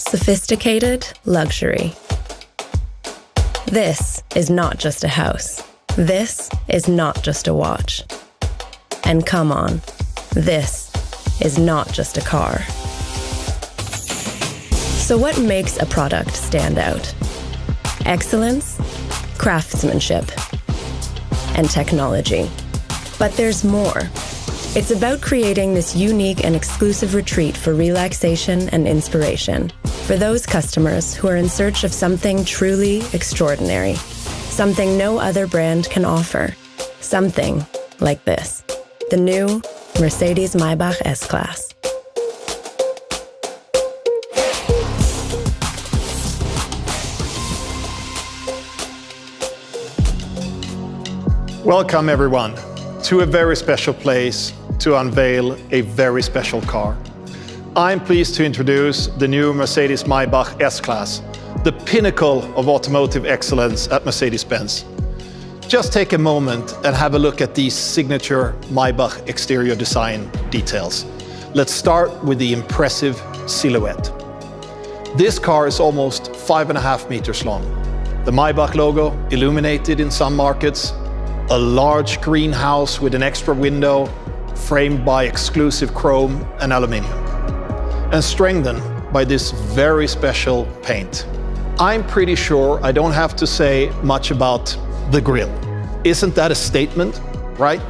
Sophisticated luxury. This is not just a house. This is not just a watch. And come on, this is not just a car. So what makes a product stand out? Excellence, craftsmanship, and technology. But there's more. It's about creating this unique and exclusive retreat for relaxation and inspiration for those customers who are in search of something truly extraordinary, something no other brand can offer, something like this, the new Mercedes-Maybach S-Klasse. Welcome everyone to a very special place to unveil a very special car. I'm pleased to introduce the new Mercedes-Maybach S-Klasse, the pinnacle of automotive excellence at Mercedes-Benz. Just take a moment and have a look at these signature Maybach exterior design details. Let's start with the impressive silhouette. This car is almost 5.5 meters long. The Maybach logo illuminated in some markets, a large greenhouse with an extra window framed by exclusive chrome and aluminium, and strengthened by this very special paint. I'm pretty sure I don't have to say much about the grille. Isn't that a statement, right?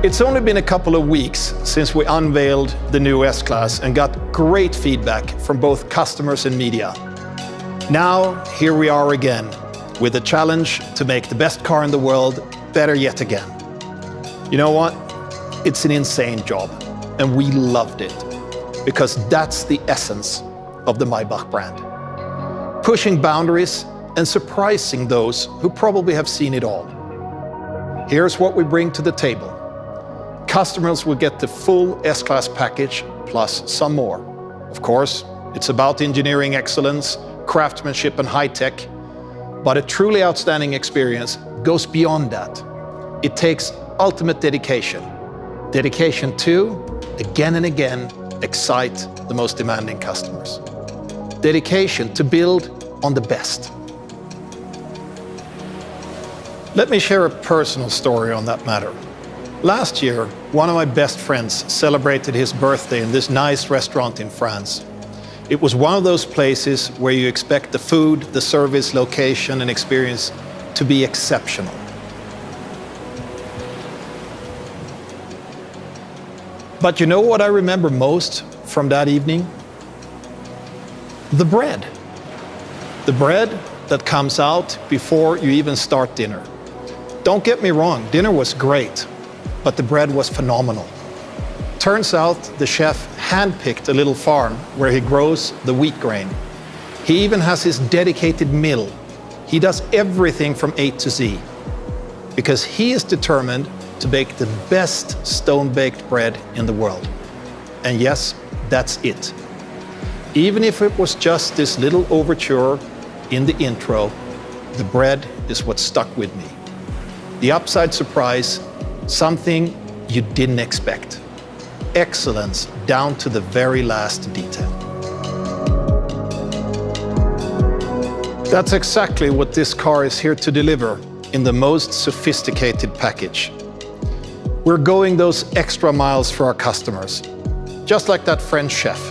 It's only been a couple of weeks since we unveiled the new S-Klasse and got great feedback from both customers and media. Now, here we are again, with a challenge to make the best car in the world better yet again. You know what? It's an insane job, and we loved it, because that's the essence of the Maybach brand. Pushing boundaries and surprising those who probably have seen it all. Here's what we bring to the table. Customers will get the full S-Klasse package, plus some more. Of course, it's about engineering excellence, craftsmanship and high-tech, but a truly outstanding experience goes beyond that. It takes ultimate dedication. Dedication to, again and again, excite the most demanding customers. Dedication to build on the best. Let me share a personal story on that matter. Last year, one of my best friends celebrated his birthday in this nice restaurant in France. It was one of those places where you expect the food, the service, location, and experience to be exceptional. But you know what I remember most from that evening? The bread. The bread that comes out before you even start dinner. Don't get me wrong, dinner was great, but the bread was phenomenal. Turns out the chef handpicked a little farm where he grows the wheat grain. He even has his dedicated mill. He does everything from A to Z, because he is determined to bake the best stone-baked bread in the world. And yes, that's it. Even if it was just this little overture in the intro, the bread is what stuck with me. The upside surprise, something you didn't expect. Excellence down to the very last detail. That's exactly what this car is here to deliver in the most sophisticated package. We're going those extra miles for our customers, just like that French chef.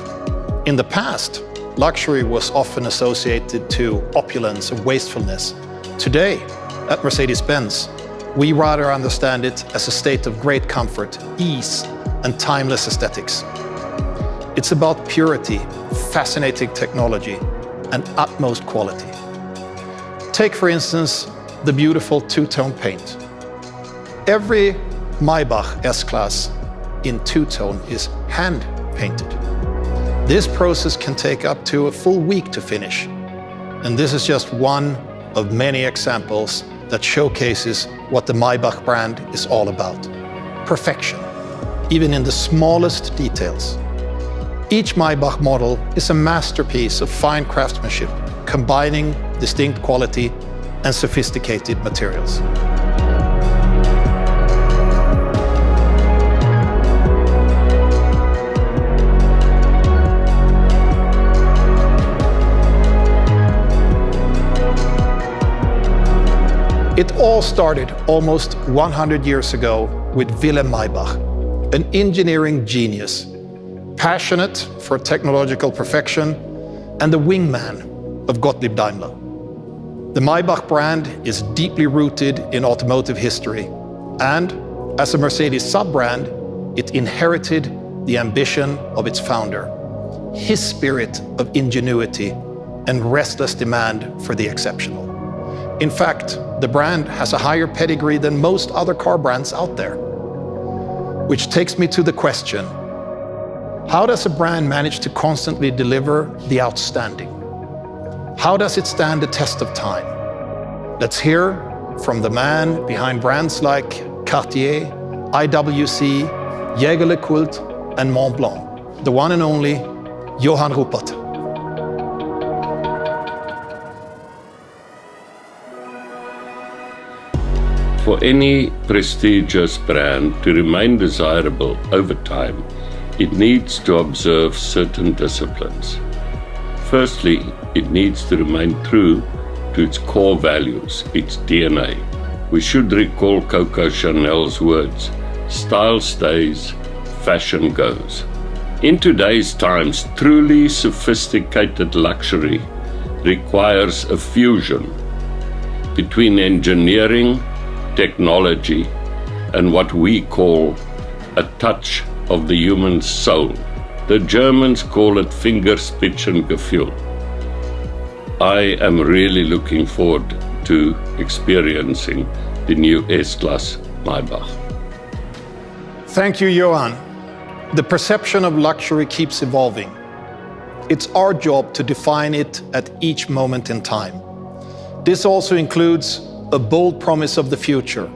In the past, luxury was often associated to opulence and wastefulness. Today, at Mercedes-Benz, we rather understand it as a state of great comfort, ease, and timeless aesthetics. It's about purity, fascinating technology, and utmost quality. Take, for instance, the beautiful two-tone paint. Every Maybach S-Klasse in two-tone is hand-painted. This process can take up to a full week to finish. And this is just one of many examples that showcases what the Maybach brand is all about. Perfection, even in the smallest details. Each Maybach model is a masterpiece of fine craftsmanship, combining distinct quality and sophisticated materials. It all started almost 100 years ago with Wilhelm Maybach, an engineering genius, passionate for technological perfection and the wingman of Gottlieb Daimler. The Maybach brand is deeply rooted in automotive history, and as a Mercedes sub-brand, it inherited the ambition of its founder, his spirit of ingenuity and restless demand for the exceptional. In fact, the brand has a higher pedigree than most other car brands out there. Which takes me to the question, how does a brand manage to constantly deliver the outstanding? How does it stand the test of time? Let's hear from the man behind brands like Cartier, IWC, Jägerle-Kult and Mont Blanc, the one and only Johann Rupert. For any prestigious brand to remain desirable over time, it needs to observe certain disciplines. Firstly, it needs to remain true to its core values, its DNA. We should recall Coco Chanel's words, "Style stays, fashion goes." In today's times, truly sophisticated luxury requires a fusion between engineering, technology, and what we call a touch of the human soul. The Germans call it Fingerspitzengefühl. I am really looking forward to experiencing the new S-Klasse Maybach. Thank you, Johan. The perception of luxury keeps evolving. It's our job to define it at each moment in time. This also includes a bold promise of the future.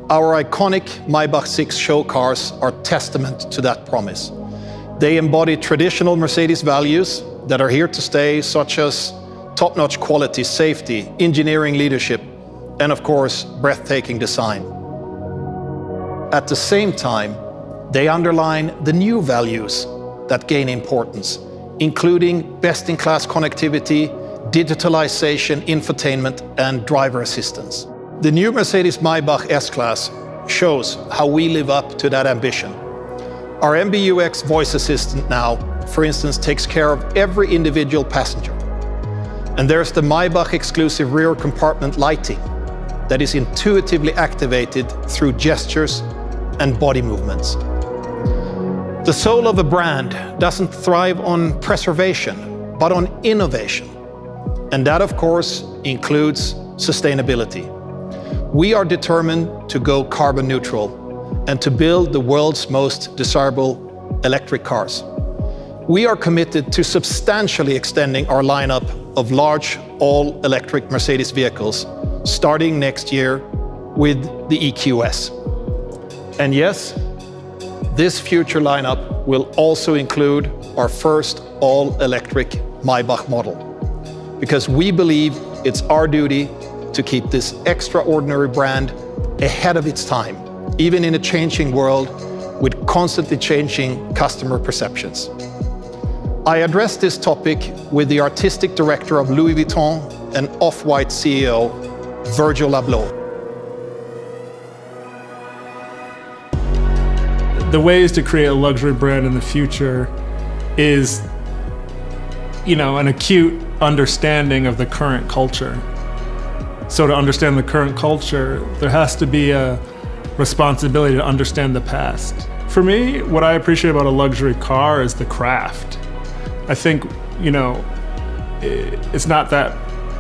Our iconic Maybach 6 show cars are testament to that promise. They embody traditional Mercedes values that are here to stay, such as top-notch quality, safety, engineering leadership, and of course, breathtaking design. At the same time, they underline the new values that gain importance, including best-in-class connectivity, digitalization, infotainment, and driver assistance. The new Mercedes-Maybach S-Klasse shows how we live up to that ambition. Our MBUX voice assistant now, for instance, takes care of every individual passenger. And there's the Maybach exclusive rear compartment lighting that is intuitively activated through gestures and body movements. The soul of a brand doesn't thrive on preservation, but on innovation. And that, of course, includes sustainability. We are determined to go carbon neutral and to build the world's most desirable electric cars. We are committed to substantially extending our lineup of large all-electric Mercedes vehicles starting next year with the EQS. And yes, this future lineup will also include our first all-electric Maybach model, because we believe it's our duty to keep this extraordinary brand ahead of its time, even in a changing world with constantly changing customer perceptions. I addressed this topic with the artistic director of Louis Vuitton and Off-White CEO, Virgil Abloh. The ways to create a luxury brand in the future is, an acute understanding of the current culture. So to understand the current culture, there has to be a responsibility to understand the past. For me, what I appreciate about a luxury car is the craft. I think, it's not that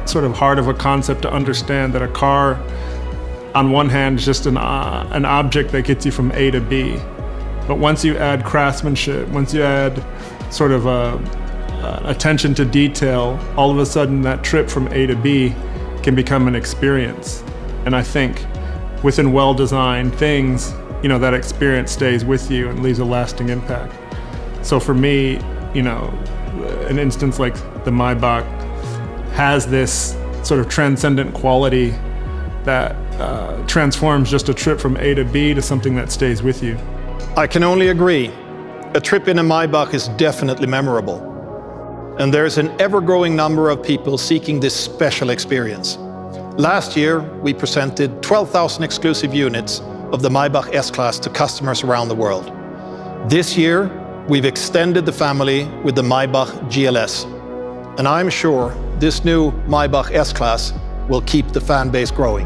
sort of hard of a concept to understand that a car, on one hand, is just an object that gets you from A to B. But once you add craftsmanship, once you add sort of attention to detail, all of a sudden that trip from A to B can become an experience. And I think within well-designed things, that experience stays with you and leaves a lasting impact. So for me, an instance like the Maybach has this sort of transcendent quality that transforms just a trip from A to B to something that stays with you. I can only agree. A trip in a Maybach is definitely memorable. And there's an ever-growing number of people seeking this special experience. Last year, we presented 12,000 exclusive units of the Maybach S-Class to customers around the world. This year, we've extended the family with the Maybach GLS. And I'm sure this new Maybach S-Class will keep the fan base growing.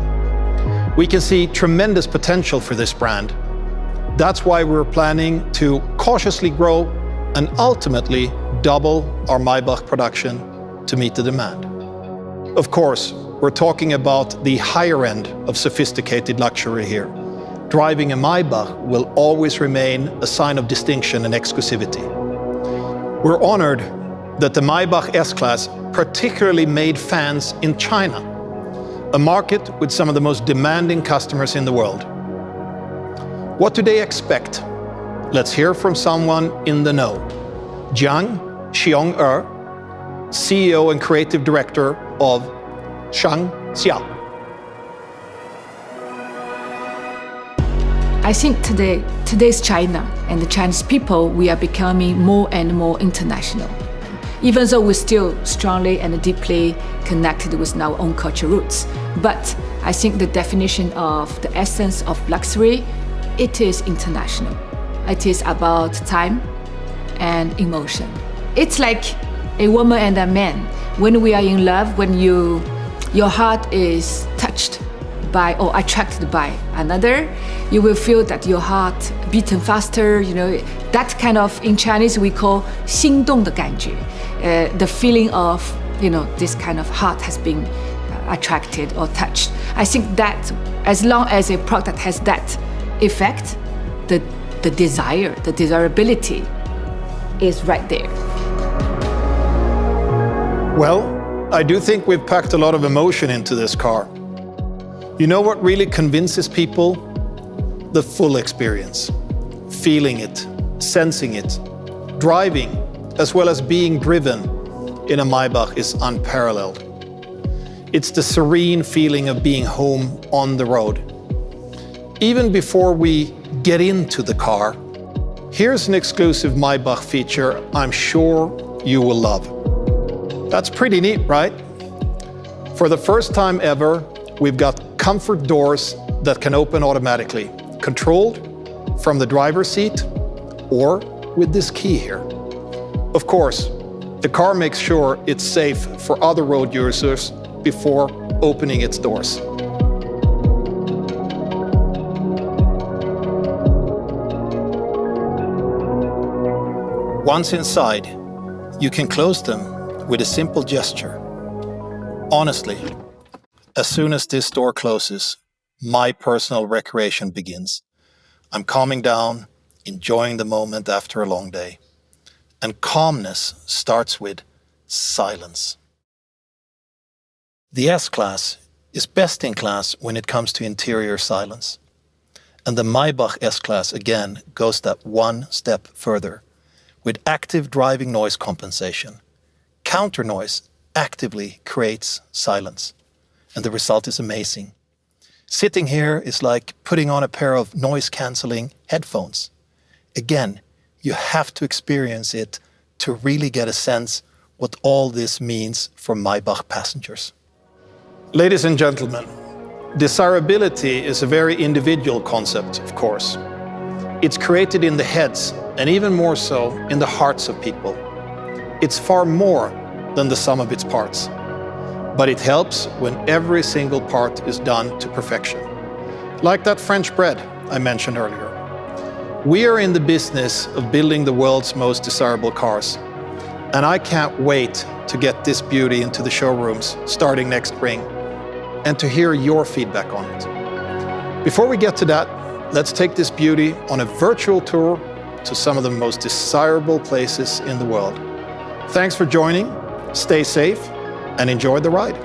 We can see tremendous potential for this brand. That's why we're planning to cautiously grow and ultimately double our Maybach production to meet the demand. Of course, we're talking about the higher end of sophisticated luxury here. Driving a Maybach will always remain a sign of distinction and exclusivity. We're honored that the Maybach S-Class particularly made fans in China, a market with some of the most demanding customers in the world. What do they expect? Let's hear from someone in the know. Jiang Xiong-er, CEO and Creative Director of Shangxia. I think today's China and the Chinese people, we are becoming more and more international. Even though we're still strongly and deeply connected with our own cultural roots. But I think the definition of the essence of luxury, it is international. It is about time and emotion. It's like a woman and a man. When we are in love, when your heart is touched by or attracted by another, you will feel that your heart beating faster. You know, that kind of, in Chinese we call 心动的感觉. The feeling of, you know, this kind of heart has been attracted or touched. I think that as long as a product has that effect, the desire, the desirability is right there. Well, I do think we've packed a lot of emotion into this car. You know what really convinces people? The full experience. Feeling it, sensing it, driving, as well as being driven in a Maybach is unparalleled. It's the serene feeling of being home on the road. Even before we get into the car, here's an exclusive Maybach feature I'm sure you will love. That's pretty neat, right? For the first time ever, we've got comfort doors that can open automatically, controlled from the driver's seat or with this key here. Of course, the car makes sure it's safe for other road users before opening its doors. Once inside, you can close them with a simple gesture. Honestly, as soon as this door closes, my personal recreation begins. I'm calming down, enjoying the moment after a long day. And calmness starts with silence. The S-Class is best in class when it comes to interior silence. And the Maybach S-Class again goes that one step further with active driving noise compensation. Counter noise actively creates silence, and the result is amazing. Sitting here is like putting on a pair of noise-canceling headphones. Again, you have to experience it to really get a sense what all this means for Maybach passengers. Ladies and gentlemen, desirability is a very individual concept, of course. It's created in the heads, and even more so in the hearts of people. It's far more than the sum of its parts. But it helps when every single part is done to perfection. Like that French bread I mentioned earlier. We are in the business of building the world's most desirable cars. And I can't wait to get this beauty into the showrooms starting next spring and to hear your feedback on it. Before we get to that, let's take this beauty on a virtual tour to some of the most desirable places in the world. Thanks for joining, stay safe, and enjoy the ride.